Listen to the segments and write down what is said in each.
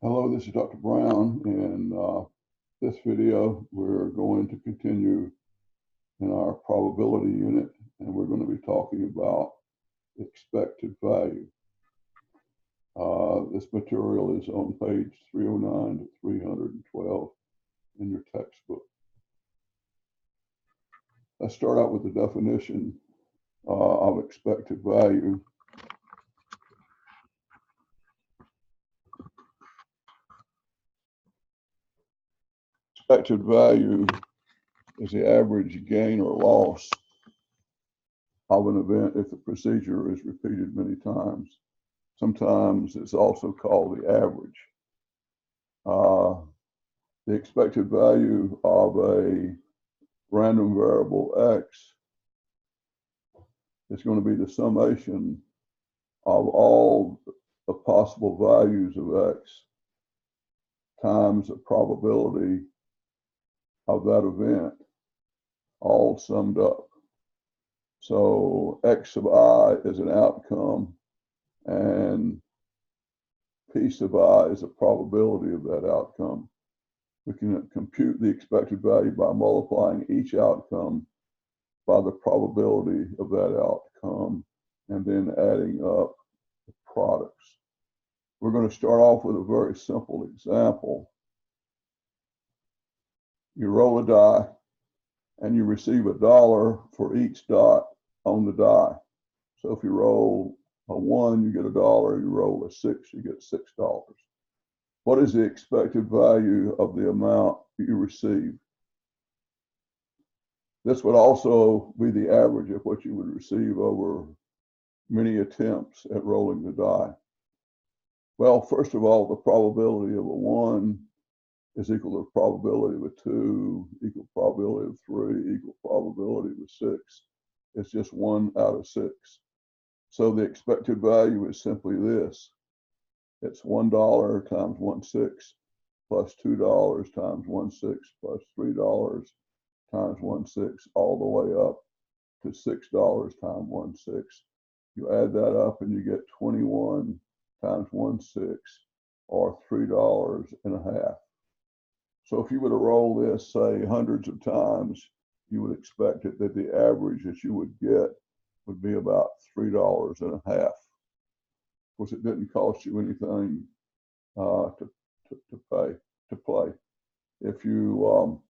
Hello, this is Dr. Brown. In this video, we're going to continue in our probability unit, and we're going to be talking about expected value. This material is on page 309 to 312 in your textbook. Let's start out with the definition of expected value. Expected value is the average gain or loss of an event if the procedure is repeated many times. Sometimes it's also called the average. The expected value of a random variable x is going to be the summation of all the possible values of x times the probability of that event, all summed up. So x sub I is an outcome, and p sub I is a probability of that outcome. We can compute the expected value by multiplying each outcome by the probability of that outcome and then adding up the products. We're going to start off with a very simple example. You roll a die and you receive $1 for each dot on the die. So if you roll a 1, you get $1. You roll a 6, you get $6. What is the expected value of the amount you receive? This would also be the average of what you would receive over many attempts at rolling the die. Well, first of all, the probability of a 1 is equal to the probability of a 2, equal probability of 3, equal probability of a 6. It's just 1 out of 6. So the expected value is simply this. It's $1 times 1/6 plus $2 times 1/6 plus $3 times 1/6 all the way up to $6 times 1/6. You add that up and you get 21 times 1/6 or $3.50. So if you were to roll this, say, hundreds of times, you would expect it that the average that you would get would be about $3.50. Of course, it didn't cost you anything to play. If you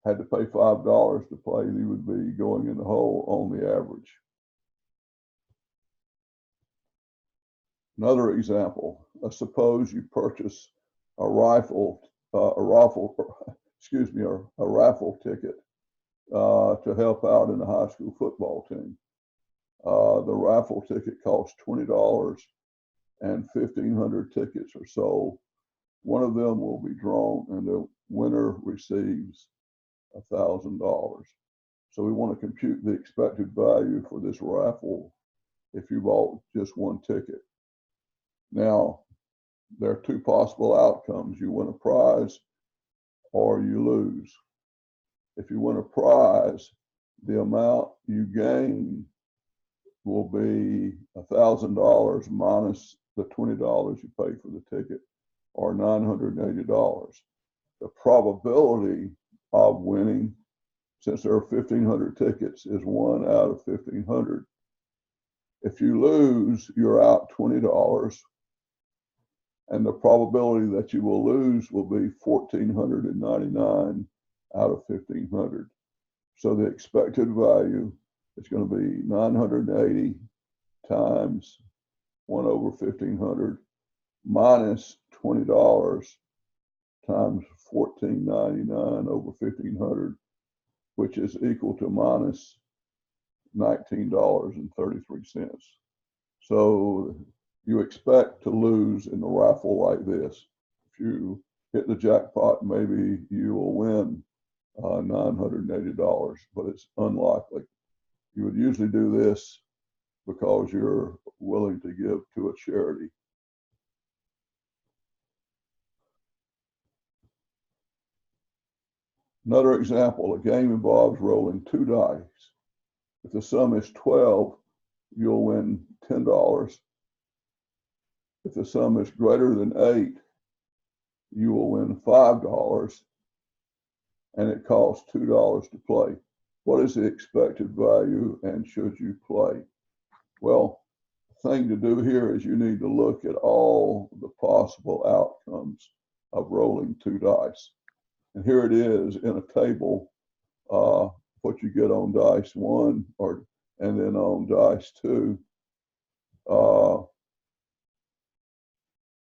had to pay $5 to play, you would be going in the hole on the average. Another example, suppose you purchase a raffle ticket to help out in the high school football team. The raffle ticket costs $20 and 1,500 tickets are sold. One of them will be drawn and the winner receives $1,000. So we want to compute the expected value for this raffle if you bought just one ticket. Now, there are two possible outcomes. You win a prize or you lose. If you win a prize, the amount you gain will be $1,000 minus the $20 you paid for the ticket, or $980. The probability of winning, since there are 1,500 tickets, is 1 out of 1,500. If you lose, you're out $20, and the probability that you will lose will be 1,499 out of 1,500. So the expected value is going to be 980 times 1 over 1,500 minus $20 times 1,499 over 1,500, which is equal to minus $19.33. So you expect to lose in a raffle like this. If you hit the jackpot, maybe you will win $980, but it's unlikely. You would usually do this because you're willing to give to a charity. Another example, a game involves rolling 2 dice. If the sum is 12, you'll win $10. If the sum is greater than 8, you will win $5 and it costs $2 to play. What is the expected value and should you play? Well, the thing to do here is you need to look at all the possible outcomes of rolling 2 dice. And here it is in a table, what you get on dice 1 and then on dice 2.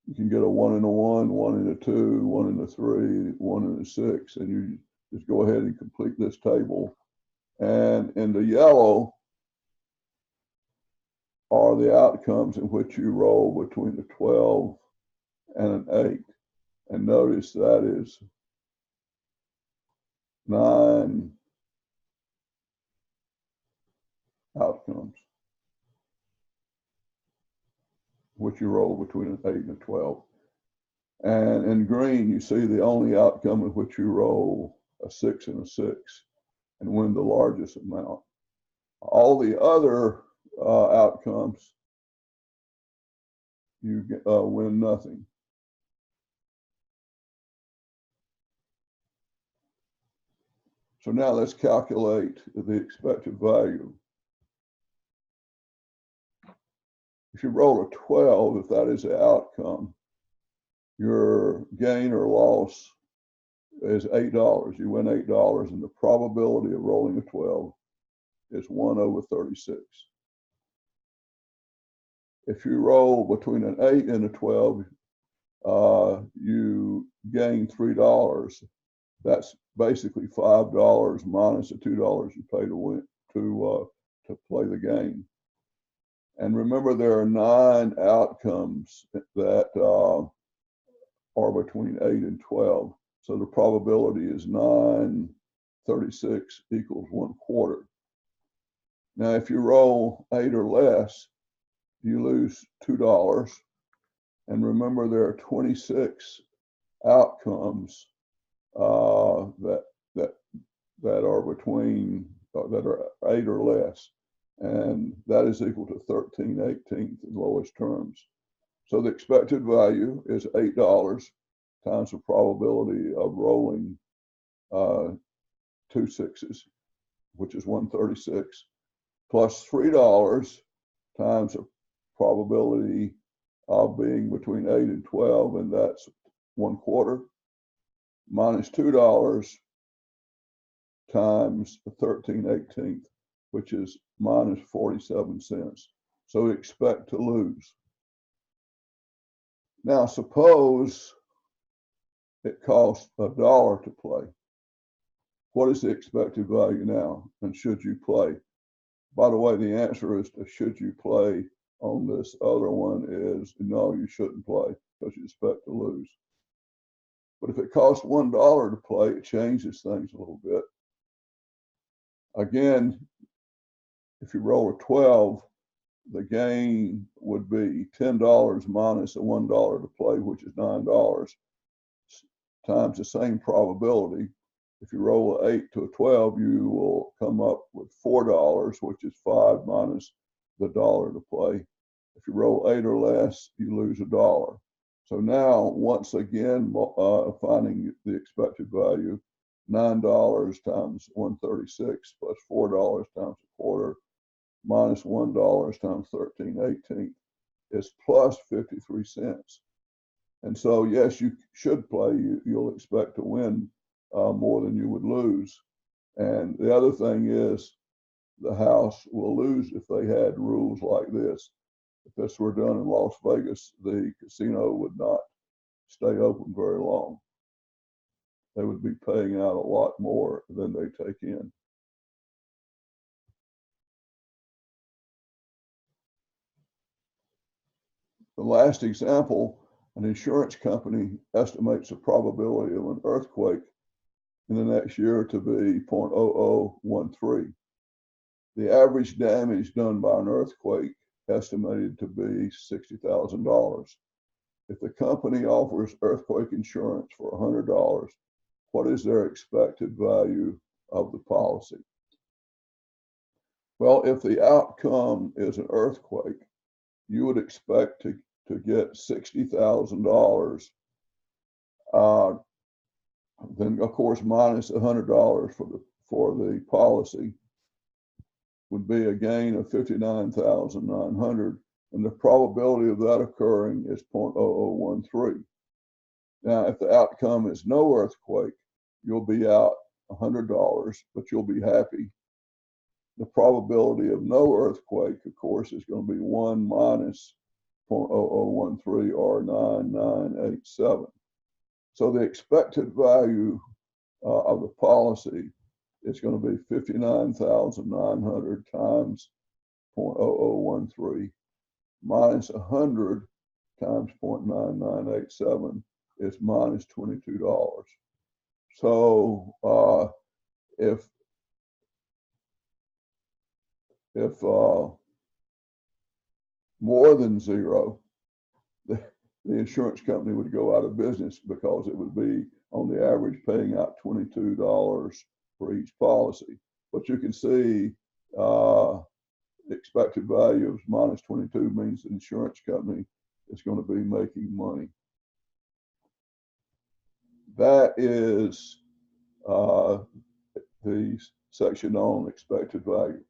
You can get a 1 and a 1, 1 and a 2, 1 and a 3, 1 and a 6, and you just go ahead and complete this table. And in the yellow are the outcomes in which you roll between a 12 and an 8. And notice that is 9 outcomes, which you roll between an 8 and a 12. And in green, you see the only outcome in which you roll a 6 and a 6 and win the largest amount. All the other outcomes, you win nothing. So now let's calculate the expected value. If you roll a 12, if that is the outcome, your gain or loss is $8. You win $8, and the probability of rolling a 12 is 1 over 36. If you roll between an 8 and a 12, you gain $3. That's basically $5 minus the $2 you pay to win to play the game. And remember, there are 9 outcomes that are between 8 and 12. So the probability is 9, 36 equals 1/4. Now, if you roll 8 or less, you lose $2. And remember, there are 26 outcomes that are between that are 8 or less, and that is equal to 13/18 in lowest terms. So the expected value is $8 times the probability of rolling 2 6s, which is 1/36, plus $3 times the probability of being between 8 and 12, and that's 1/4, minus $2 times 13/18, which is minus 47 cents. So we expect to lose. Now, suppose it costs $1 to play. What is the expected value now? And should you play? By the way, the answer is to should you play on this other one is no, you shouldn't play because you expect to lose. But if it costs $1 to play, it changes things a little bit. Again, if you roll a 12, the gain would be $10 minus the $1 to play, which is $9, times the same probability. If you roll an 8 to a 12, you will come up with $4, which is 5 minus the $1 to play. If you roll 8 or less, you lose $1. So now, once again, finding the expected value, $9 times 1/36 plus $4 times 1/4 minus $1 times 13/18 is plus 53 cents. And so, yes, you should play. You'll expect to win more than you would lose. And the other thing is the house will lose if they had rules like this. If this were done in Las Vegas, the casino would not stay open very long. They would be paying out a lot more than they take in. The last example, an insurance company estimates the probability of an earthquake in the next year to be 0.0013. The average damage done by an earthquake estimated to be $60,000. If the company offers earthquake insurance for $100, what is their expected value of the policy? Well, if the outcome is an earthquake, you would expect to get $60,000 Then of course minus $100 for the policy would be a gain of 59,900, and the probability of that occurring is 0.0013. Now, if the outcome is no earthquake, you'll be out $100, but you'll be happy. The probability of no earthquake, of course, is going to be 1 minus 0.0013 or 9987. So the expected value of the policy is going to be 59,900 times 0.0013 minus 100 times 0.9987 is minus $22. So if more than zero, the insurance company would go out of business because it would be on the average paying out $22 for each policy. But you can see the expected value of minus 22 means the insurance company is going to be making money. That is the section on expected value.